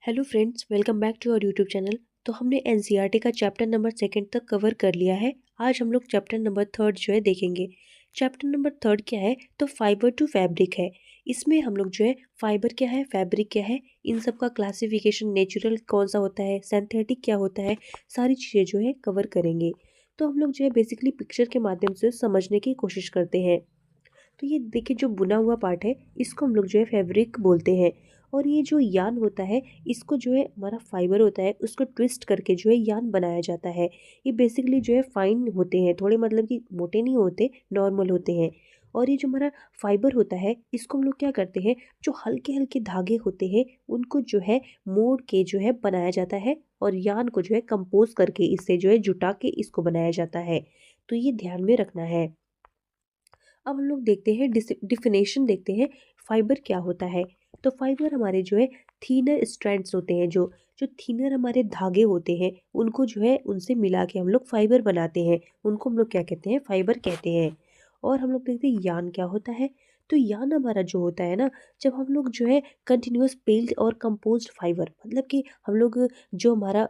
Hello friends, welcome back to our YouTube channel. तो हमने NCERT का चैप्टर नंबर सेकंड तक कवर कर लिया है। आज हम लोग चैप्टर नंबर थर्ड जो है देखेंगे। चैप्टर नंबर थर्ड क्या है? तो फाइबर टू फैब्रिक है। इसमें हम लोग जो है फाइबर क्या है, फैब्रिक क्या है, इन सब का क्लासिफिकेशन, नेचुरल कौन सा होता है, सिंथेटिक क्या होता है, सारी चीज़ें जो है कवर करेंगे। तो हम लोग जो है बेसिकली पिक्चर के माध्यम से समझने की कोशिश करते हैं। तो ये देखिए, जो बुना हुआ पार्ट है इसको हम लोग जो है फैब्रिक बोलते हैं। और ये जो यान होता है इसको जो है हमारा फाइबर होता है, उसको ट्विस्ट करके जो है यान बनाया जाता है। ये बेसिकली जो है फाइन होते हैं थोड़े, मतलब कि मोटे नहीं होते, नॉर्मल होते हैं। और ये जो हमारा फाइबर होता है इसको हम लोग क्या करते हैं, जो हल्के हल्के धागे होते हैं उनको जो है मोड़ के जो है बनाया जाता है, और यान को जो है कंपोज करके इससे जो है जुटा के इसको बनाया जाता है। तो ये ध्यान में रखना है। अब हम लोग देखते हैं, डिफिनेशन देखते हैं फाइबर क्या होता है। तो फाइबर हमारे जो है थीनर स्ट्रैंड्स होते हैं, जो जो थीनर हमारे धागे होते हैं उनको जो है उनसे मिला के हम लोग फाइबर बनाते हैं, उनको हम लोग क्या कहते हैं, फाइबर कहते हैं। और हम लोग देखते हैं यान क्या होता है। तो यान हमारा जो होता है ना, जब हम लोग जो है कंटिन्यूअस पेल्ड और कंपोज्ड फाइबर, मतलब कि हम लोग जो हमारा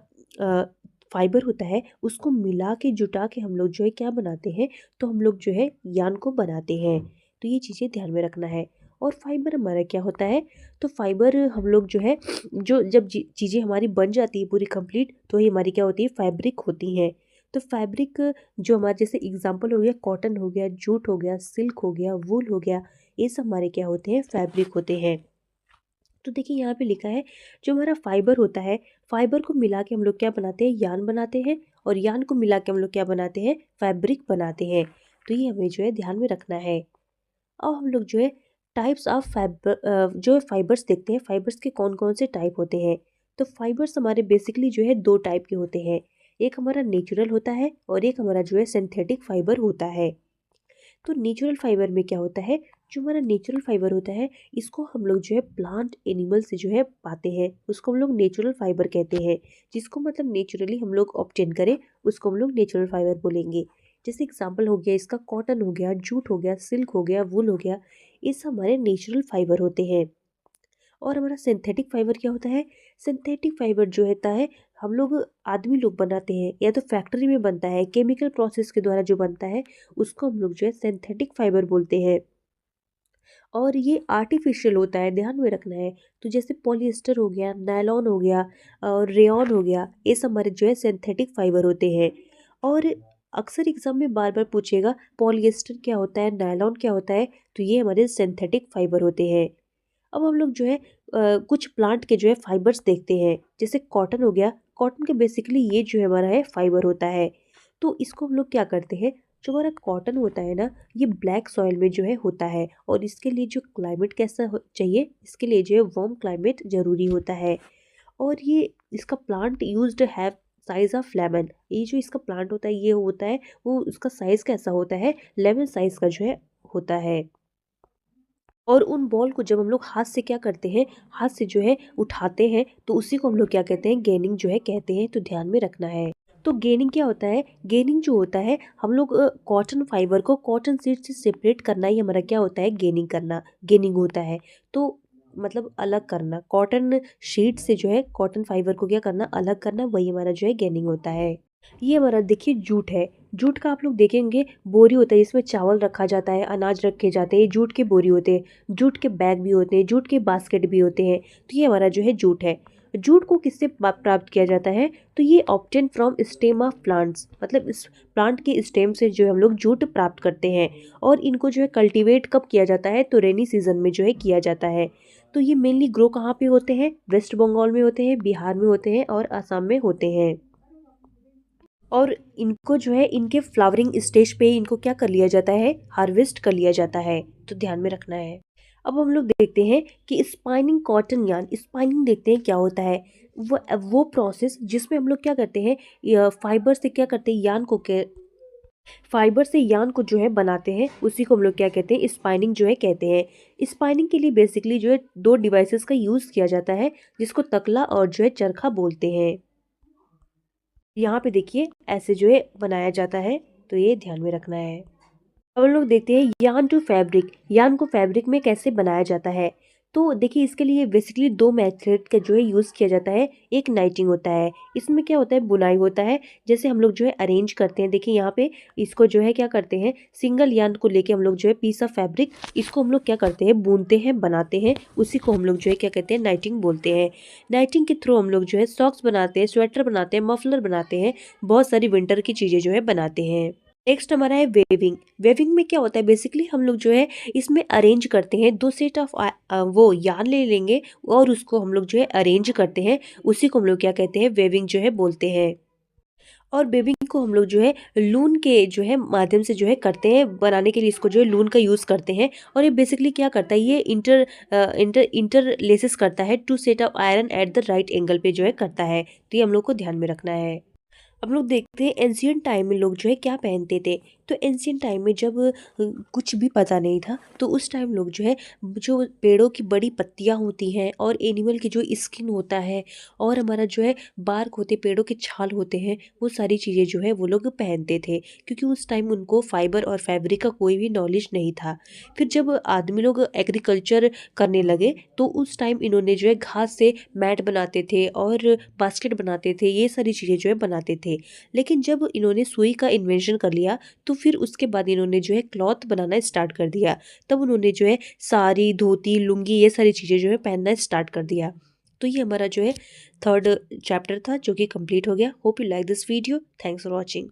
फाइबर होता है उसको मिला के जुटा के हम लोग जो है क्या बनाते हैं, तो हम लोग जो है यान को बनाते हैं। तो ये चीज़ें ध्यान में रखना है। और फाइबर हमारा क्या होता है, तो फाइबर हम लोग जो है, जो जब चीज़ें हमारी बन जाती है पूरी कंप्लीट, तो ये हमारी क्या होती है, फैब्रिक होती हैं। तो फैब्रिक जो हमारे, जैसे एग्जांपल हो गया कॉटन हो गया, जूट हो गया, सिल्क हो गया, वूल हो गया, ये सब हमारे क्या होते हैं, फैब्रिक होते हैं। तो देखिए यहाँ पे लिखा है, जो हमारा फाइबर होता है, फाइबर को मिला के हम लोग क्या बनाते हैं, यान बनाते हैं, और यान को मिला के हम लोग क्या बनाते हैं, फैब्रिक बनाते हैं। तो ये हमें जो है ध्यान में रखना है। अब हम लोग जो है टाइप्स ऑफ फाइबर, जो है फाइबर्स देखते हैं, फाइबर्स के कौन कौन से टाइप होते हैं। तो फाइबर्स हमारे बेसिकली जो है दो टाइप के होते हैं। एक हमारा नेचुरल होता है और एक हमारा जो है सिंथेटिक फाइबर होता है। तो नेचुरल फाइबर में क्या होता है, जो हमारा नेचुरल फाइबर होता है इसको हम लोग जो है प्लांट एनिमल से जो है पाते हैं, उसको हम लोग नेचुरल फाइबर कहते हैं। जिसको मतलब नेचुरली हम लोग ऑब्टेन करें उसको हम लोग नेचुरल फाइबर बोलेंगे। जैसे एग्जांपल हो गया इसका, कॉटन हो गया, जूट हो गया, सिल्क हो गया, वूल हो गया, ये सब हमारे नेचुरल फाइबर होते हैं। और हमारा सिंथेटिक फाइबर क्या होता है, सिंथेटिक फाइबर जो होता है हम लोग, आदमी लोग बनाते हैं, या तो फैक्ट्री में बनता है, केमिकल प्रोसेस के द्वारा जो बनता है उसको हम लोग जो है सिंथेटिक फाइबर बोलते हैं। और ये आर्टिफिशियल होता है, ध्यान में रखना है। तो जैसे पॉलिएस्टर हो गया, नायलॉन हो गया और रेयॉन हो गया, ये सब हमारे जो है सिंथेटिक फाइबर होते हैं। और अक्सर एग्जाम में बार बार पूछेगा पॉलिएस्टर क्या होता है, नायलॉन क्या होता है, तो ये हमारे सिंथेटिक फाइबर होते हैं। अब हम लोग जो है कुछ प्लांट के जो है फाइबर्स देखते हैं। जैसे कॉटन हो गया, कॉटन के बेसिकली ये जो है हमारा है फाइबर होता है। तो इसको हम लोग क्या करते हैं, जो हमारा कॉटन होता है ना, ये ब्लैक सॉइल में जो है होता है, और इसके लिए जो क्लाइमेट कैसा चाहिए, इसके लिए जो है वार्म क्लाइमेट ज़रूरी होता है। और ये इसका plant used have size of lemon, ये जो इसका प्लांट होता है ये होता है, वो उसका साइज कैसा होता है, लेमन साइज का जो है होता है। और उन बॉल को जब हम लोग हाथ से क्या करते हैं, हाथ से जो है उठाते हैं, तो उसी को हम लोग क्या कहते हैं, गेनिंग जो है कहते हैं। तो ध्यान में रखना है। तो गेनिंग क्या होता है, गेनिंग जो होता है हम लोग कॉटन फाइबर को कॉटन सीड से सेपरेट करना ही हमारा क्या होता है, गेनिंग करना, गेनिंग होता है। तो मतलब अलग करना, कॉटन शीट से जो है कॉटन फाइबर को क्या करना, अलग करना, वही हमारा जो है गेनिंग होता है। ये हमारा देखिए जूट है। जूट का आप लोग देखेंगे बोरी होता है, इसमें चावल रखा जाता है, अनाज रखे जाते हैं, ये जूट के बोरी होते हैं, जूट के बैग भी होते हैं, जूट के बास्केट भी होते हैं। तो ये हमारा जो है जूट है। जूट को किससे प्राप्त किया जाता है, तो ये obtain from stem of plants, मतलब इस प्लांट के स्टेम से जो है हम लोग जूट प्राप्त करते हैं। और इनको जो है कल्टीवेट कब किया जाता है, तो रेनी सीजन में जो है किया जाता है। तो ये मेनली ग्रो कहाँ पे होते हैं, वेस्ट बंगाल में होते हैं, बिहार में होते हैं और असम में होते हैं। और इनको जो है इनके फ्लावरिंग स्टेज पे इनको क्या कर लिया जाता है, हार्वेस्ट कर लिया जाता है। तो ध्यान में रखना है। अब हम लोग देखते हैं कि स्पाइनिंग कॉटन यार्न, स्पाइनिंग देखते हैं क्या होता है। वो प्रोसेस जिसमें हम लोग क्या करते हैं, फाइबर से क्या करते हैं, यान को के फाइबर से यान को जो है बनाते हैं, उसी को हम लोग क्या कहते हैं, स्पाइनिंग जो है कहते हैं। स्पाइनिंग के लिए बेसिकली जो है दो डिवाइसेस का यूज़ किया जाता है, जिसको तकला और जो है चरखा बोलते हैं। यहाँ पे देखिए ऐसे जो है बनाया जाता है। तो ये ध्यान में रखना है। अब हम लोग देखते हैं यान टू फैब्रिक, यान को फैब्रिक में कैसे बनाया जाता है। तो देखिए इसके लिए बेसिकली 2 मेथड का जो है यूज़ किया जाता है। एक नाइटिंग होता है, इसमें क्या होता है बुनाई होता है, जैसे हम लोग जो है अरेंज करते हैं। देखिए यहाँ पे इसको जो है क्या करते हैं, सिंगल यार्न को लेके हम लोग जो है पीस ऑफ फैब्रिक इसको हम लोग क्या करते हैं बुनते हैं, बनाते हैं, उसी को हम लोग जो है क्या कहते हैं नाइटिंग बोलते हैं। नाइटिंग के थ्रू हम लोग जो है सॉक्स बनाते हैं, स्वेटर बनाते हैं, मफलर बनाते हैं, बहुत सारी विंटर की चीज़ें जो है बनाते हैं। नेक्स्ट हमारा है वेविंग। वेविंग में क्या होता है बेसिकली हम लोग जो है इसमें अरेंज करते हैं, 2 सेट ऑफ वो यार्न ले लेंगे और उसको हम लोग जो है अरेंज करते हैं, उसी को हम लोग क्या कहते हैं वेविंग जो है बोलते हैं। और वेविंग को हम लोग जो है लून के जो है माध्यम से जो है करते हैं, बनाने के लिए इसको जो है लून का यूज़ करते हैं। और ये बेसिकली क्या करता है, ये इंटरलेसेस करता है, 2 set of iron at the right angle पे जो है करता है। तो ये हम लोग को ध्यान में रखना है। अब लोग देखते हैं एंशियंट टाइम में लोग जो है क्या पहनते थे। तो एंशियंट टाइम में जब कुछ भी पता नहीं था, तो उस टाइम लोग जो है जो पेड़ों की बड़ी पत्तियां होती हैं और एनिमल की जो स्किन होता है और हमारा जो है बार्क होते पेड़ों के छाल होते हैं, वो सारी चीज़ें जो है वो लोग पहनते थे, क्योंकि उस टाइम उनको फाइबर और फैब्रिक का कोई भी नॉलेज नहीं था। फिर जब आदमी लोग एग्रीकल्चर करने लगे, तो उस टाइम इन्होंने जो है घास से मैट बनाते थे और बास्केट बनाते थे, ये सारी चीज़ें जो है बनाते थे। लेकिन जब इन्होंने सुई का इन्वेंशन कर लिया, तो फिर उसके बाद इन्होंने जो है क्लॉथ बनाना स्टार्ट कर दिया। तब उन्होंने जो है साड़ी, धोती, लुंगी ये सारी चीज़ें जो है पहनना स्टार्ट कर दिया। तो ये हमारा जो है थर्ड चैप्टर था जो कि कंप्लीट हो गया। Hope you like this video. Thanks for watching.